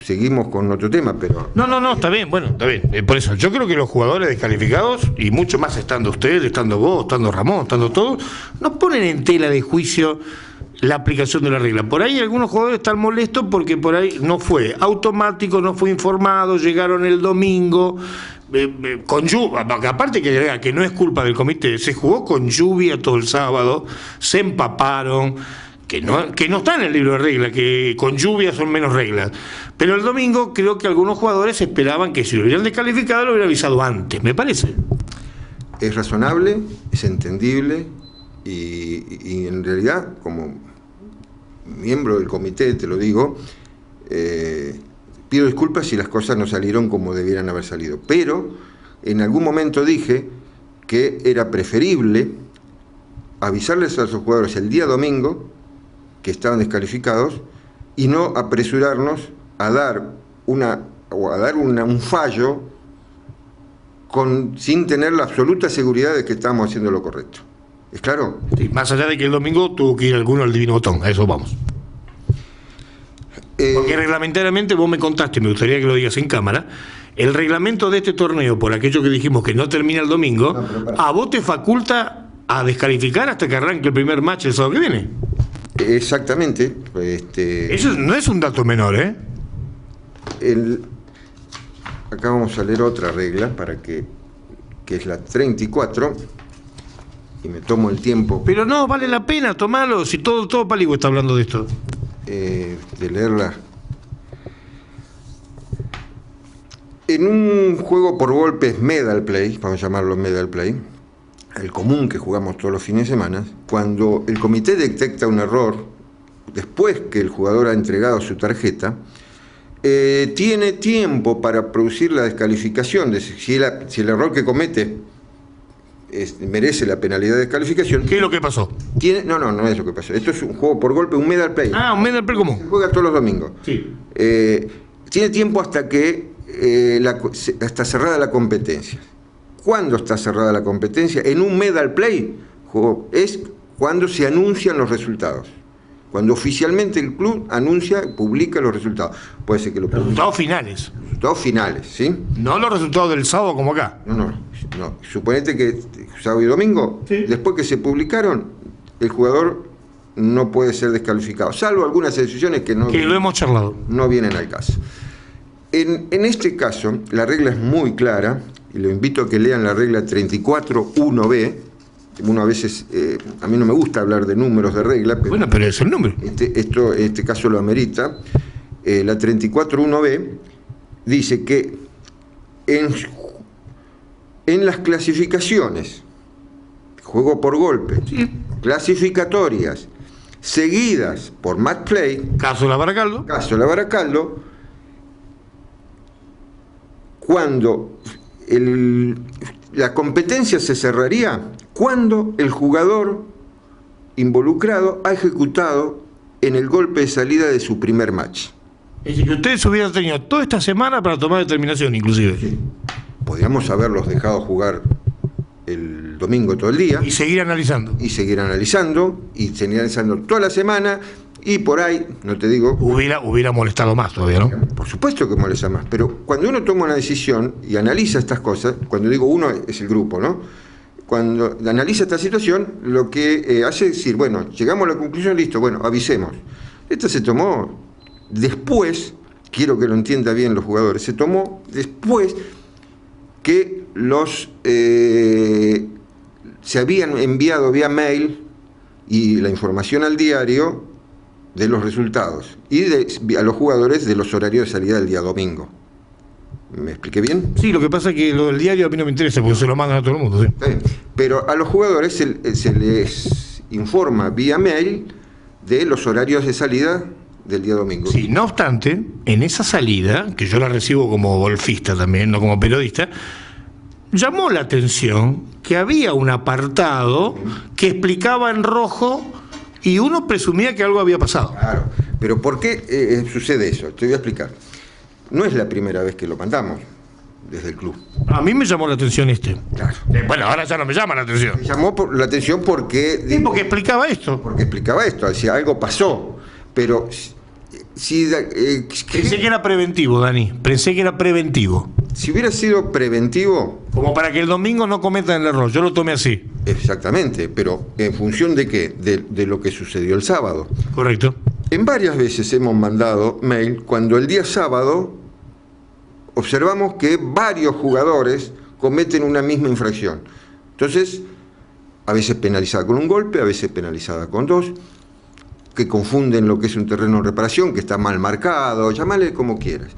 seguimos con otro tema, pero... No, está bien, bueno, está bien. Por eso, yo creo que los jugadores descalificados, y mucho más estando usted, estando vos, estando Ramón, estando todos, no ponen en tela de juicio la aplicación de la regla. Por ahí algunos jugadores están molestos porque por ahí no fue automático, no fue informado, llegaron el domingo con lluvia, aparte que agrega que no es culpa del comité, se jugó con lluvia todo el sábado, se empaparon, que no está en el libro de reglas, que con lluvia son menos reglas, pero el domingo creo que algunos jugadores esperaban que si lo hubieran descalificado lo hubieran avisado antes, me parece. Es razonable, es entendible y en realidad, como miembro del comité, te lo digo, pido disculpas si las cosas no salieron como debieran haber salido, pero en algún momento dije que era preferible avisarles a los jugadores el día domingo que estaban descalificados y no apresurarnos a dar un fallo sin tener la absoluta seguridad de que estábamos haciendo lo correcto. ¿Es claro? Sí, más allá de que el domingo tuvo que ir alguno al Divino Botón, a eso vamos. Porque reglamentariamente vos me contaste, me gustaría que lo digas en cámara, el reglamento de este torneo, por aquello que dijimos que no termina el domingo, a vos te faculta a descalificar hasta que arranque el primer match el sábado que viene. Exactamente. Eso no es un dato menor, ¿eh? Acá vamos a leer otra regla que es la 34, y me tomo el tiempo. Pero no, vale la pena tomarlo, si todo Paligüe está hablando de esto. De leerla. En un juego por golpes medal play, vamos a llamarlo medal play, el común que jugamos todos los fines de semana, cuando el comité detecta un error, después que el jugador ha entregado su tarjeta, tiene tiempo para producir la descalificación, si el error que comete merece la penalidad de descalificación. ¿Qué es lo que pasó? No es lo que pasó. Esto es un juego por golpe, un medal play. Ah, un medal play común. Se juega todos los domingos. Sí. Tiene tiempo hasta que está cerrada la competencia. ¿Cuándo está cerrada la competencia? En un medal play es cuando se anuncian los resultados. Cuando oficialmente el club publica los resultados. Puede ser que los resultados finales. Resultados finales, ¿sí? No los resultados del sábado como acá. No. Suponete que sábado y domingo, sí, después que se publicaron, el jugador no puede ser descalificado, salvo algunas excepciones que lo hemos charlado. No vienen al caso. En este caso, la regla es muy clara, y lo invito a que lean la regla 34.1b. Uno a veces, a mí no me gusta hablar de números de regla, pero, bueno, pero es el número. Este caso lo amerita. La 34.1b dice que en las clasificaciones, juego por golpe, sí, clasificatorias, seguidas por match play, caso la Baracaldo, cuando la competencia se cerraría cuando el jugador involucrado ha ejecutado en el golpe de salida de su primer match. Es decir, que ustedes hubieran tenido toda esta semana para tomar determinación, inclusive. Sí. Podríamos haberlos dejado jugar el domingo todo el día. Y seguir analizando. Y seguir analizando toda la semana. Y por ahí, no te digo... Hubiera molestado más todavía, ¿no? Por supuesto que molesta más. Pero cuando uno toma una decisión y analiza estas cosas, cuando digo uno es el grupo, ¿no? Cuando analiza esta situación, lo que hace es decir, bueno, llegamos a la conclusión, listo, bueno, avisemos. Esto se tomó después, quiero que lo entiendan bien los jugadores, se tomó después que se habían enviado vía mail y la información al diario de los resultados y a los jugadores de los horarios de salida del día domingo. ¿Me expliqué bien? Sí, lo que pasa es que lo del diario a mí no me interesa porque se lo mandan a todo el mundo. Sí. Pero a los jugadores se les informa vía mail de los horarios de salida del día domingo. Sí, no obstante, en esa salida, que yo la recibo como golfista también, no como periodista, llamó la atención que había un apartado que explicaba en rojo y uno presumía que algo había pasado. Claro, pero ¿por qué sucede eso? Te voy a explicar. No es la primera vez que lo mandamos desde el club. A mí me llamó la atención Claro. Bueno, ahora ya no me llama la atención. Me llamó la atención porque... Sí, porque explicaba esto. Porque explicaba esto, decía, algo pasó. Pero Pensé que era preventivo, Dani. Pensé que era preventivo. Si hubiera sido preventivo... Como para que el domingo no cometan el error. Yo lo tomé así. Exactamente, pero ¿en función de qué? De lo que sucedió el sábado. Correcto. En varias veces hemos mandado mail cuando el día sábado observamos que varios jugadores cometen una misma infracción. Entonces, a veces penalizada con un golpe, a veces penalizada con dos, que confunden lo que es un terreno de reparación, que está mal marcado, llámale como quieras.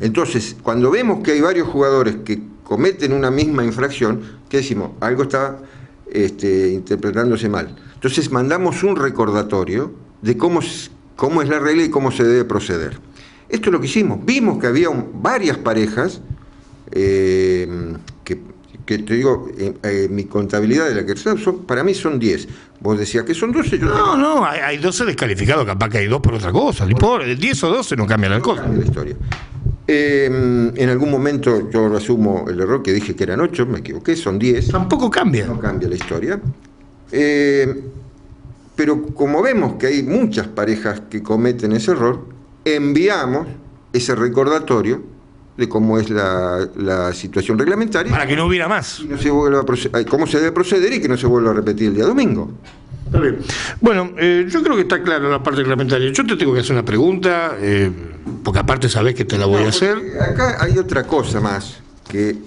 Entonces, cuando vemos que hay varios jugadores que cometen una misma infracción, ¿qué decimos? Algo está interpretándose mal. Entonces mandamos un recordatorio de cómo es la regla y cómo se debe proceder. Esto es lo que hicimos. Vimos que había varias parejas, que te digo, mi contabilidad de la que para mí son 10. Vos decías que son 12. No, hay 12 descalificados, capaz que hay 2 por otra cosa. De 10 o 12 no cambia la cosa. Cambia la historia. En algún momento yo asumo el error que dije que eran 8, me equivoqué, son 10. Tampoco cambia. No cambia la historia. Pero como vemos que hay muchas parejas que cometen ese error, enviamos ese recordatorio de cómo es la situación reglamentaria. Para que no hubiera más. Y no se vuelva cómo se debe proceder y que no se vuelva a repetir el día domingo. Está bien. Bueno, yo creo que está clara la parte reglamentaria. Yo te tengo que hacer una pregunta, porque aparte sabés que te la voy a hacer. Acá hay otra cosa más que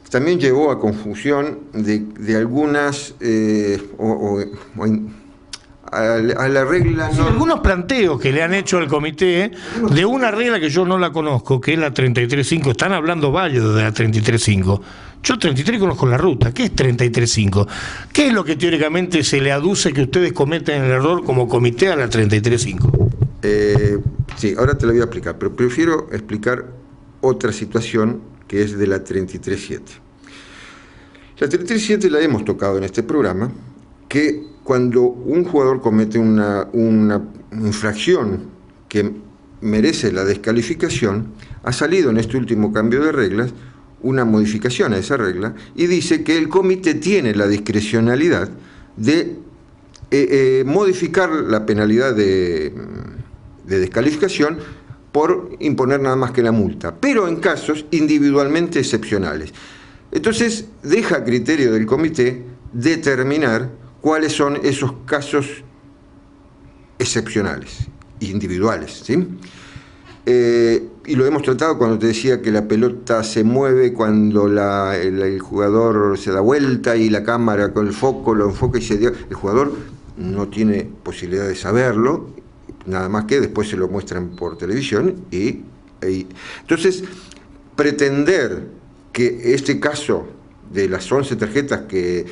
también llevó a confusión de algunas a la regla. Sí, algunos planteos que le han hecho al comité de una regla que yo no la conozco, que es la 33.5. Están hablando varios de la 33.5. Yo 33 conozco la ruta. ¿Qué es 33.5? ¿Qué es lo que teóricamente se le aduce que ustedes cometen el error como comité a la 33.5? Sí, ahora te lo voy a explicar, pero prefiero explicar otra situación que es de la 33.7. La 33.7 la hemos tocado en este programa, que cuando un jugador comete una infracción que merece la descalificación, ha salido en este último cambio de reglas una modificación a esa regla y dice que el comité tiene la discrecionalidad de modificar la penalidad de descalificación por imponer nada más que la multa, pero en casos individualmente excepcionales. Entonces deja a criterio del comité determinar cuáles son esos casos excepcionales, individuales, ¿sí? Y lo hemos tratado cuando te decía que la pelota se mueve cuando el jugador se da vuelta y la cámara con el foco lo enfoca y el jugador no tiene posibilidad de saberlo, nada más que después se lo muestran por televisión entonces pretender que este caso de las 11 tarjetas que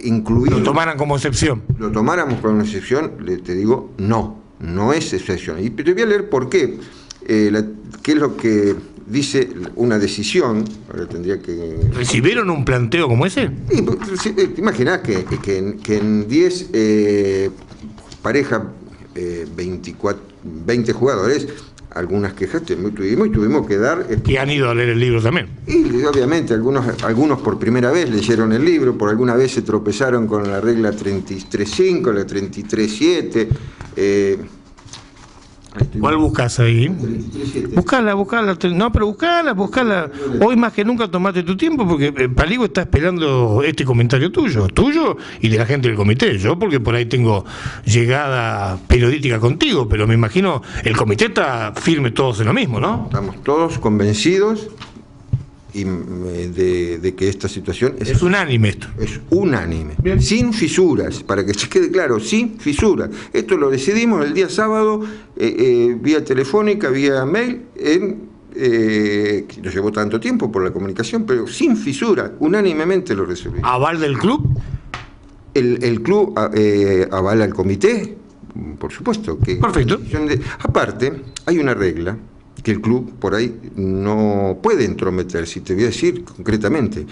incluimos, lo tomaran como excepción. Lo tomáramos como excepción, te digo, no es excepción. Y te voy a leer por qué. ¿Qué es lo que dice una decisión? Ahora tendría que... ¿Recibieron un planteo como ese? ¿Te imaginás que en 10 parejas, 20 jugadores, algunas quejas tuvimos que dar... Y han ido a leer el libro también. Y obviamente algunos por primera vez leyeron el libro, por alguna vez se tropezaron con la regla 33.5, la 33.7... ¿Cuál buscas ahí? Buscala. No, pero buscala. Hoy más que nunca tomate tu tiempo porque Paligo está esperando este comentario tuyo y de la gente del comité. Yo porque por ahí tengo llegada periodística contigo, pero me imagino el comité está firme todos en lo mismo, ¿no? Estamos todos convencidos de que esta situación es unánime esto. Es unánime. Bien. Sin fisuras, para que se quede claro, sin fisuras. Esto lo decidimos el día sábado, vía telefónica, vía mail, nos llevó tanto tiempo por la comunicación, pero sin fisuras, unánimemente lo resolvimos. ¿Aval del club? El club avala al comité, por supuesto. Perfecto. Aparte, hay una regla que el club por ahí no puede entrometer, si te voy a decir concretamente.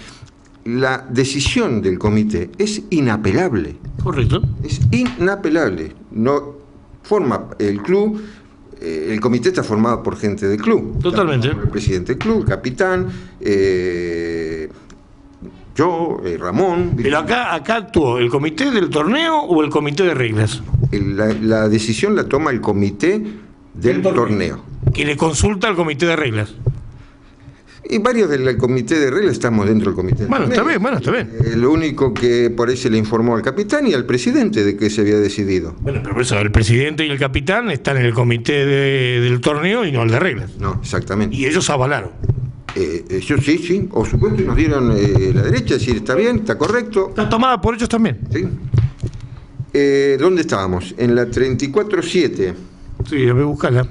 La decisión del comité es inapelable. Correcto. Es inapelable. No forma el club, el comité está formado por gente del club. Totalmente. El presidente del club, el capitán, yo, Ramón. Pero acá actuó el comité del torneo o el comité de reglas. La decisión la toma el comité del torneo. Que le consulta al comité de reglas. Y varios del comité de reglas estamos dentro del comité. Bueno, está bien, bueno, está bien. Lo único que por ahí se le informó al capitán y al presidente de que se había decidido. Bueno, pero por eso el presidente y el capitán están en el comité del torneo y no al de reglas. No, exactamente. Y ellos avalaron. Ellos sí, por supuesto, y nos dieron la derecha, decir, está bien, está correcto. Está tomada por ellos también. ¿Sí? ¿Dónde estábamos? En la 34.7. Sí, voy a buscarla.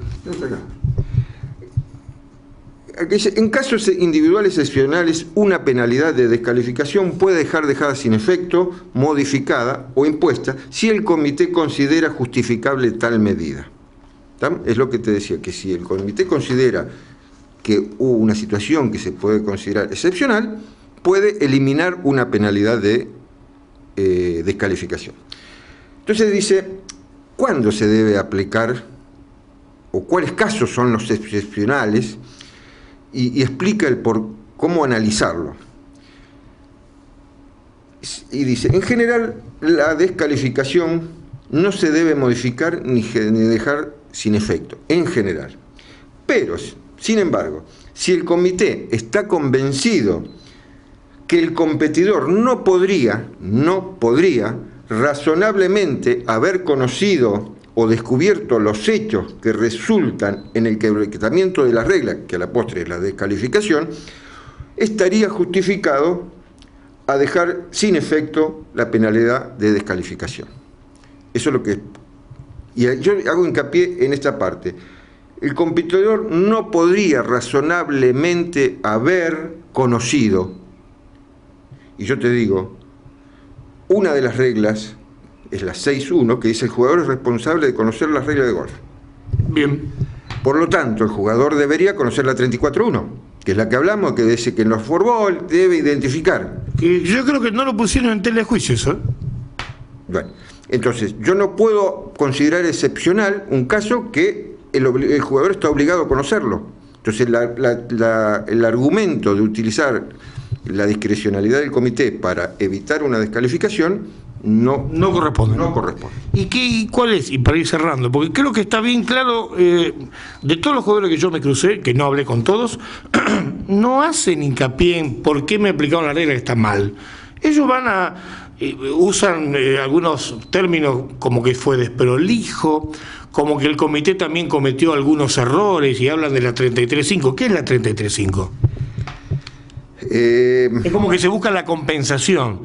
En casos individuales excepcionales, una penalidad de descalificación puede dejar dejada sin efecto, modificada o impuesta si el comité considera justificable tal medida. ¿Tá? Es lo que te decía, que si el comité considera que hubo una situación que se puede considerar excepcional, puede eliminar una penalidad de descalificación. Entonces dice, ¿cuándo se debe aplicar o cuáles casos son los excepcionales? Y explica cómo analizarlo. Y dice, en general, la descalificación no se debe modificar ni dejar sin efecto, en general. Pero, sin embargo, si el comité está convencido que el competidor no podría razonablemente haber conocido o descubierto los hechos que resultan en el quebrantamiento de la regla, que a la postre es la descalificación, estaría justificado a dejar sin efecto la penalidad de descalificación. Eso es lo que... Y yo hago hincapié en esta parte. El competidor no podría razonablemente haber conocido, y yo te digo, una de las reglas es la 6.1, que dice el jugador es responsable de conocer las reglas de golf. Bien. Por lo tanto, el jugador debería conocer la 34.1, que es la que hablamos, que dice que en los fútbol debe identificar. Que yo creo que no lo pusieron en tela de juicio eso. Bueno, entonces, yo no puedo considerar excepcional un caso que el jugador está obligado a conocerlo. Entonces, el argumento de utilizar la discrecionalidad del comité para evitar una descalificación no corresponde. No corresponde. ¿Y cuál es? Y para ir cerrando, porque creo que está bien claro, de todos los jugadores que yo me crucé, que no hablé con todos, no hacen hincapié en por qué me aplicaron la regla que está mal. Ellos usan algunos términos como que fue desprolijo, como que el comité también cometió algunos errores y hablan de la 33.5. ¿Qué es la 33.5? Es como que se busca la compensación.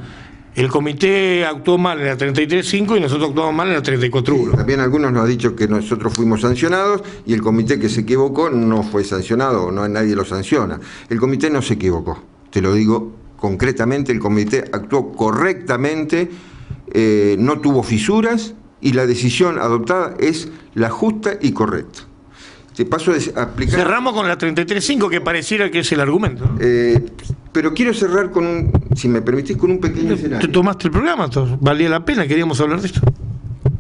El comité actuó mal en la 33.5 y nosotros actuamos mal en la 34.1. Sí, también algunos nos han dicho que nosotros fuimos sancionados y el comité que se equivocó no fue sancionado, no nadie lo sanciona. El comité no se equivocó, te lo digo concretamente, el comité actuó correctamente, no tuvo fisuras y la decisión adoptada es la justa y correcta. Te paso a explicar. Cerramos con la 33.5, que pareciera que es el argumento, ¿no? Pero quiero cerrar con si me permitís, con un pequeño escenario. ¿Te tomaste el programa? ¿Valía la pena? Queríamos hablar de esto.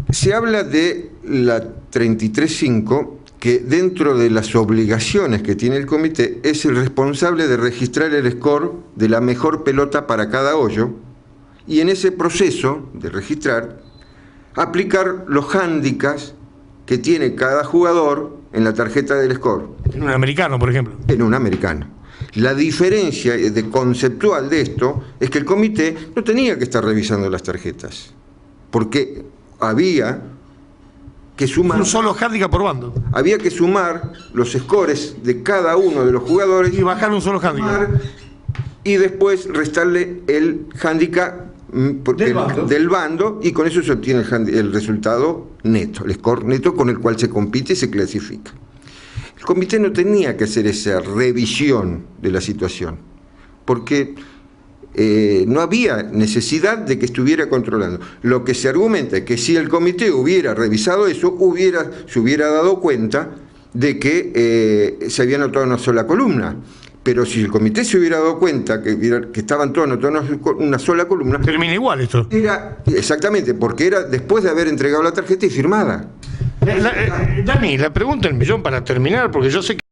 Se habla de la 33.5, que dentro de las obligaciones que tiene el comité es el responsable de registrar el score de la mejor pelota para cada hoyo y en ese proceso de registrar aplicar los hándicaps que tiene cada jugador en la tarjeta del score. En un americano, por ejemplo. En un americano. La diferencia conceptual de esto es que el comité no tenía que estar revisando las tarjetas, porque había que sumar... Un solo handicap por bando. Había que sumar los scores de cada uno de los jugadores... Y bajar un solo handicap. Y después restarle el handicap del bando, y con eso se obtiene el resultado neto, el score neto con el cual se compite y se clasifica. El comité no tenía que hacer esa revisión de la situación, porque no había necesidad de que estuviera controlando. Lo que se argumenta es que si el comité hubiera revisado eso, se hubiera dado cuenta de que se había anotado una sola columna. Pero si el comité se hubiera dado cuenta que estaban todos anotados en una sola columna... Termina igual esto. Exactamente, porque era después de haber entregado la tarjeta y firmada. Dani, la pregunta del millón para terminar, porque yo sé que...